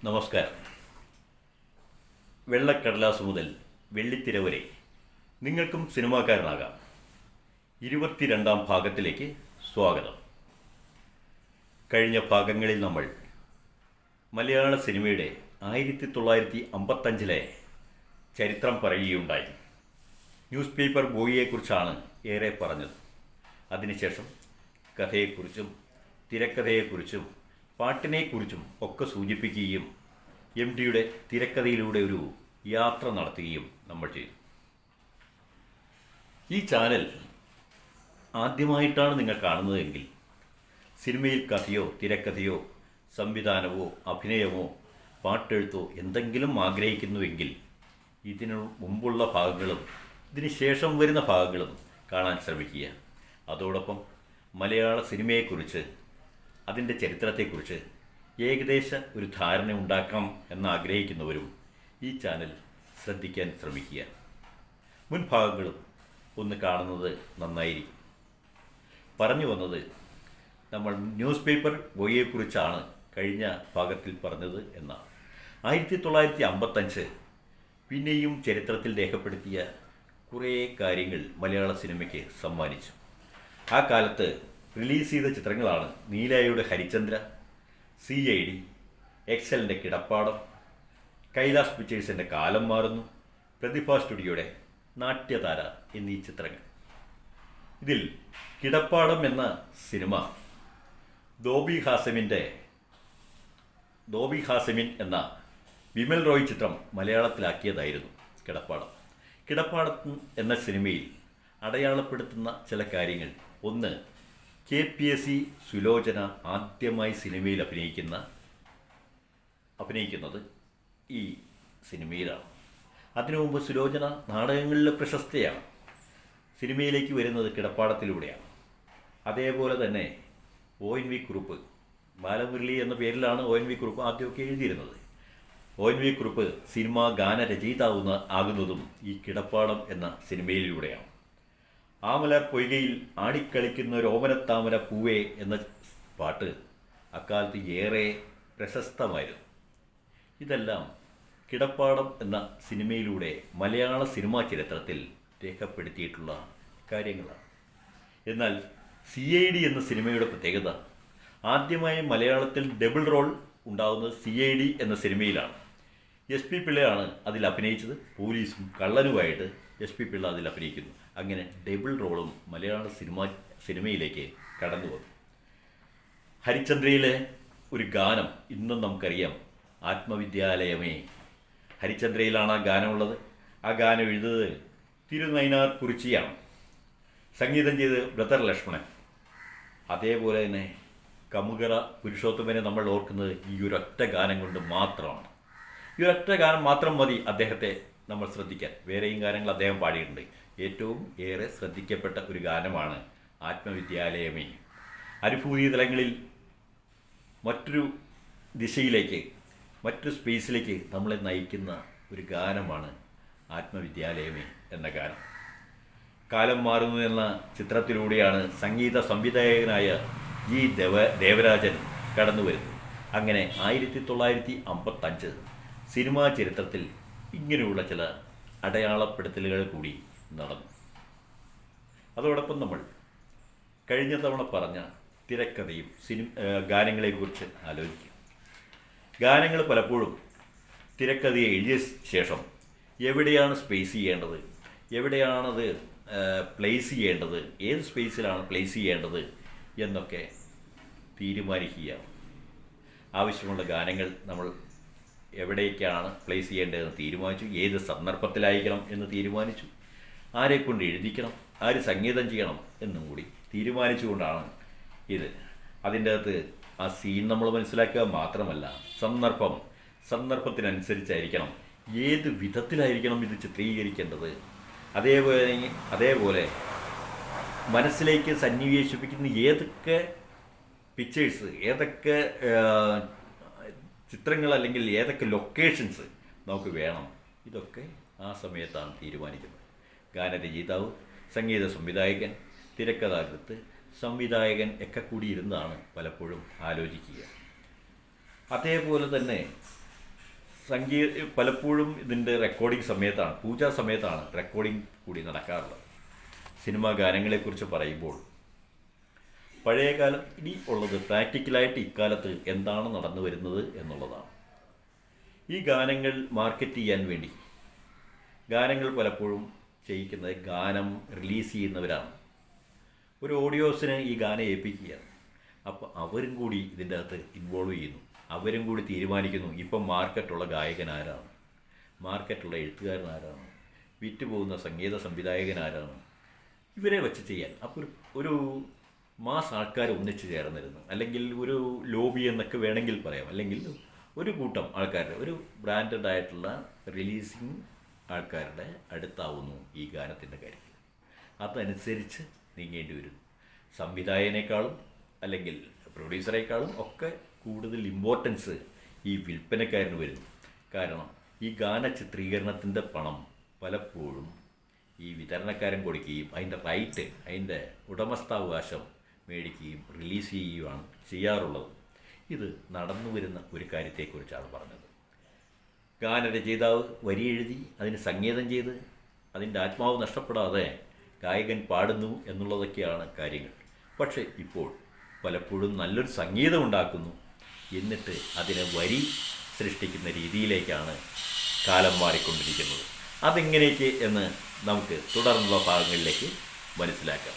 നമസ്കാരം. വെള്ളക്കടലാസ് മുതൽ വെള്ളിത്തിര വരെ നിങ്ങൾക്കും സിനിമാക്കാരനാകാം. 22ാം ഭാഗത്തിലേക്ക് സ്വാഗതം. കഴിഞ്ഞ ഭാഗങ്ങളിൽ നമ്മൾ മലയാള സിനിമയുടെ 1955 ചരിത്രം പറയുകയുണ്ടായി. ന്യൂസ് പേപ്പർ ബോയിയെക്കുറിച്ചാണ് ഏറെ പറഞ്ഞത്. അതിനുശേഷം കഥയെക്കുറിച്ചും തിരക്കഥയെക്കുറിച്ചും പാട്ടിനെക്കുറിച്ചും ഒക്കെ സൂചിപ്പിക്കുകയും എം ടിയുടെ തിരക്കഥയിലൂടെ ഒരു യാത്ര നടത്തുകയും നമ്മൾ ചെയ്തു. ഈ ചാനൽ ആദ്യമായിട്ടാണ് നിങ്ങൾ കാണുന്നതെങ്കിൽ സിനിമയിൽ കഥയോ തിരക്കഥയോ സംവിധാനമോ അഭിനയമോ പാട്ടെഴുത്തോ എന്തെങ്കിലും ആഗ്രഹിക്കുന്നുവെങ്കിൽ ഇതിനു മുമ്പുള്ള ഭാഗങ്ങളും ഇതിന് ശേഷം വരുന്ന ഭാഗങ്ങളും കാണാൻ ശ്രമിക്കുക. അതോടൊപ്പം മലയാള സിനിമയെക്കുറിച്ച് അതിൻ്റെ ചരിത്രത്തെക്കുറിച്ച് ഏകദേശ ഒരു ധാരണ ഉണ്ടാക്കാം എന്നാഗ്രഹിക്കുന്നവരും ഈ ചാനൽ ശ്രദ്ധിക്കാൻ ശ്രമിക്കുക. മുൻഭാഗങ്ങളും ഒന്ന് കാണുന്നത് നന്നായിരിക്കും. പറഞ്ഞു വന്നത്, നമ്മൾ ന്യൂസ് പേപ്പർ ബോയിയെക്കുറിച്ചാണ് കഴിഞ്ഞ ഭാഗത്തിൽ പറഞ്ഞത് എന്നാണ്. 1955 പിന്നെയും ചരിത്രത്തിൽ രേഖപ്പെടുത്തിയ കുറേ കാര്യങ്ങൾ മലയാള സിനിമയ്ക്ക് സമ്മാനിച്ചു. ആ കാലത്ത് റിലീസ് ചെയ്ത ചിത്രങ്ങളാണ് നീലായുടെ ഹരിചന്ദ്ര, CID, എക്സലിൻ്റെ കിടപ്പാടം, കൈലാസ് പിക്ചേഴ്സിൻ്റെ കാലം മാറുന്നു, പ്രതിഭ സ്റ്റുഡിയോയുടെ നാട്യതാര എന്നീ ചിത്രങ്ങൾ. ഇതിൽ കിടപ്പാടം എന്ന സിനിമ ധോബി ഹാസമിൻ എന്ന വിമൽ റോയ് ചിത്രം മലയാളത്തിലാക്കിയതായിരുന്നു. കിടപ്പാടം എന്ന സിനിമയിൽ അടയാളപ്പെടുത്തുന്ന ചില കാര്യങ്ങൾ. ഒന്ന്, KPSC സുലോചന ആദ്യമായി സിനിമയിൽ അഭിനയിക്കുന്നത് ഈ സിനിമയിലാണ്. അതിനു മുമ്പ് സുലോചന നാടകങ്ങളിലെ പ്രശസ്തയാണ്. സിനിമയിലേക്ക് വരുന്നത് കിടപ്പാടത്തിലൂടെയാണ്. അതേപോലെ തന്നെ ONV കുറുപ്പ്, ബാലമുരളി എന്ന പേരിലാണ് ONV കുറുപ്പ് ആദ്യമൊക്കെ എഴുതിയിരുന്നത്. ONV കുറുപ്പ് സിനിമാ ഗാനരചയിതാവുന്നതും ഈ കിടപ്പാടം എന്ന സിനിമയിലൂടെയാണ്. ആമല പൊയ്കയിൽ ആടിക്കളിക്കുന്ന രോമനത്താമര പൂവേ എന്ന പാട്ട് അക്കാലത്ത് ഏറെ പ്രശസ്തമായിരുന്നു. ഇതെല്ലാം കിടപ്പാടം എന്ന സിനിമയിലൂടെ മലയാള സിനിമാ ചരിത്രത്തിൽ രേഖപ്പെടുത്തിയിട്ടുള്ള കാര്യങ്ങളാണ്. എന്നാൽ CID എന്ന സിനിമയുടെ പ്രത്യേകത, ആദ്യമായി മലയാളത്തിൽ ഡബിൾ റോൾ ഉണ്ടാകുന്നത് CID എന്ന സിനിമയിലാണ്. SP പിള്ളയാണ് അതിൽ അഭിനയിച്ചത്. പോലീസും കള്ളനുമായിട്ട് SP പിള്ള അതിൽ അഭിനയിക്കുന്നു. അങ്ങനെ ഡബിൾ റോളും മലയാള സിനിമയിലേക്ക് കടന്നു വന്നു. ഹരിചന്ദ്രയിലെ ഒരു ഗാനം ഇന്നും നമുക്കറിയാം, ആത്മവിദ്യാലയമേ. ഹരിചന്ദ്രയിലാണ് ആ ഗാനമുള്ളത്. ആ ഗാനം എഴുതുന്നത് തിരുനൈനാർ കുറിച്ചിയാണ്. സംഗീതം ചെയ്ത് ബ്രദർ ലക്ഷ്മണൻ. അതേപോലെ തന്നെ കമുകറ പുരുഷോത്തമനെ നമ്മൾ ഓർക്കുന്നത് ഈ ഒരൊറ്റ ഗാനം കൊണ്ട് മാത്രമാണ്. ഈ ഒരൊറ്റ ഗാനം മാത്രം മതി അദ്ദേഹത്തെ നമ്മൾ ശ്രദ്ധിക്കാൻ. വേറെയും ഗാനങ്ങൾ അദ്ദേഹം പാടിയിട്ടുണ്ട്. ഏറ്റവും ഏറെ ശ്രദ്ധിക്കപ്പെട്ട ഒരു ഗാനമാണ് ആത്മവിദ്യാലയമേ. അനുഭൂതി തലങ്ങളിൽ മറ്റൊരു ദിശയിലേക്ക്, മറ്റൊരു സ്പേസിലേക്ക് നമ്മളെ നയിക്കുന്ന ഒരു ഗാനമാണ് ആത്മവിദ്യാലയമേ എന്ന ഗാനം. കാലം മാറുന്നു എന്ന ചിത്രത്തിലൂടെയാണ് സംഗീത സംവിധായകനായ G. ദേവരാജൻ കടന്നു വരുന്നത്. അങ്ങനെ 1955 സിനിമാ ചരിത്രത്തിൽ ഇങ്ങനെയുള്ള ചില അടയാളപ്പെടുത്തലുകൾ കൂടി നടന്നു. അതോടൊപ്പം നമ്മൾ കഴിഞ്ഞ തവണ പറഞ്ഞ തിരക്കഥയും ഗാനങ്ങളെക്കുറിച്ച് ആലോചിക്കും. ഗാനങ്ങൾ പലപ്പോഴും തിരക്കഥയെ എഴുതിയ ശേഷം എവിടെയാണ് സ്പേസ് ചെയ്യേണ്ടത്, എവിടെയാണത് പ്ലേസ് ചെയ്യേണ്ടത്, ഏത് സ്പേസിലാണ് പ്ലേസ് ചെയ്യേണ്ടത് എന്നൊക്കെ തീരുമാനിക്കുക. ആവശ്യമുള്ള ഗാനങ്ങൾ നമ്മൾ എവിടേക്കാണ് പ്ലേസ് ചെയ്യേണ്ടതെന്ന് തീരുമാനിച്ചു. ഏത് സന്ദർഭത്തിലായിരിക്കണം എന്ന് തീരുമാനിച്ചു. ആരെക്കൊണ്ട് എഴുതിക്കണം, ആര് സംഗീതം ചെയ്യണം എന്നും കൂടി തീരുമാനിച്ചുകൊണ്ടാണ് ഇത്. അതിൻ്റെ അകത്ത് ആ സീൻ നമ്മൾ മനസ്സിലാക്കുക മാത്രമല്ല, സന്ദർഭത്തിനനുസരിച്ചായിരിക്കണം, ഏത് വിധത്തിലായിരിക്കണം ഇത് ചിത്രീകരിക്കേണ്ടത്. അതേപോലെ മനസ്സിലേക്ക് സന്നിവേശിപ്പിക്കുന്ന ഏതൊക്കെ പിക്ചേഴ്സ്, ഏതൊക്കെ ചിത്രങ്ങൾ അല്ലെങ്കിൽ ഏതൊക്കെ ലൊക്കേഷൻസ് നമുക്ക് വേണം, ഇതൊക്കെ ആ സമയത്താണ് തീരുമാനിക്കുന്നത്. ഗാനരചയിതാവ്, സംഗീത സംവിധായകൻ, തിരക്കഥാകൃത്ത്, സംവിധായകൻ ഒക്കെ കൂടി ഇരുന്നാണ് പലപ്പോഴും ആലോചിക്കുക. അതേപോലെ തന്നെ പലപ്പോഴും ഇതിൻ്റെ റെക്കോർഡിംഗ് സമയത്താണ്, പൂജാ സമയത്താണ് റെക്കോർഡിംഗ് കൂടി നടക്കാറുള്ളത്. സിനിമാ ഗാനങ്ങളെക്കുറിച്ച് പറയുമ്പോൾ പഴയകാലം ഇനി ഉള്ളത് പ്രാക്ടിക്കലായിട്ട് ഇക്കാലത്ത് എന്താണ് നടന്നു വരുന്നത് എന്നുള്ളതാണ്. ഈ ഗാനങ്ങൾ മാർക്കറ്റ് ചെയ്യാൻ വേണ്ടി ഗാനങ്ങൾ പലപ്പോഴും ചെയ്യിക്കുന്നത് ഗാനം റിലീസ് ചെയ്യുന്നവരാണ്. ഒരു ഓഡിയോസിന് ഈ ഗാനം ഏൽപ്പിക്കുകയാണ്. അപ്പോൾ അവരും കൂടി ഇതിൻ്റെ അകത്ത് ഇൻവോൾവ് ചെയ്യുന്നു. അവരും കൂടി തീരുമാനിക്കുന്നു ഇപ്പം മാർക്കറ്റുള്ള ഗായകൻ ആരാണ്, മാർക്കറ്റുള്ള എഴുത്തുകാരൻ ആരാണ്, വിറ്റുപോകുന്ന സംഗീത സംവിധായകൻ ആരാണ്, ഇവരെ വെച്ച് ചെയ്യാൻ. അപ്പോൾ ഒരു മാസ് ആൾക്കാർ ഒന്നിച്ച് ചേർന്നിരുന്നു, അല്ലെങ്കിൽ ഒരു ലോബി എന്നൊക്കെ വേണമെങ്കിൽ പറയാം, അല്ലെങ്കിൽ ഒരു കൂട്ടം ആൾക്കാരുടെ ഒരു ബ്രാൻഡഡ് ആയിട്ടുള്ള റിലീസിങ് ആൾക്കാരുടെ അടുത്താവുന്നു ഈ ഗാനത്തിൻ്റെ കാര്യത്തിൽ. അതനുസരിച്ച് നീങ്ങേണ്ടി വരുന്നു. സംവിധായകനേക്കാളും അല്ലെങ്കിൽ പ്രൊഡ്യൂസറേക്കാളും ഒക്കെ കൂടുതൽ ഇമ്പോർട്ടൻസ് ഈ വിൽപ്പനക്കാരന് വരുന്നു. കാരണം ഈ ഗാന ചിത്രീകരണത്തിൻ്റെ പണം പലപ്പോഴും ഈ വിതരണക്കാരൻ കൊടുക്കുകയും അതിൻ്റെ റൈറ്റ്, അതിൻ്റെ ഉടമസ്ഥാവകാശം മേടിക്കുകയും റിലീസ് ചെയ്യുകയാണ് ചെയ്യാറുള്ളത്. ഇത് നടന്നു വരുന്ന ഒരു കാര്യത്തെക്കുറിച്ചാണ് പറഞ്ഞത്. ഗാനരചയിതാവ് വരി എഴുതി അതിന് സംഗീതം ചെയ്ത് അതിൻ്റെ ആത്മാവ് നഷ്ടപ്പെടാതെ ഗായകൻ പാടുന്നു എന്നുള്ളതൊക്കെയാണ് കാര്യങ്ങൾ. പക്ഷേ ഇപ്പോൾ പലപ്പോഴും നല്ലൊരു സംഗീതം ഉണ്ടാക്കുന്നു, എന്നിട്ട് അതിനെ വരി സൃഷ്ടിക്കുന്ന രീതിയിലേക്കാണ് കാലം മാറിക്കൊണ്ടിരിക്കുന്നത്. അതെങ്ങനെയൊക്കെ എന്ന് നമുക്ക് തുടർന്നുള്ള ഭാഗങ്ങളിലേക്ക് മനസ്സിലാക്കാം.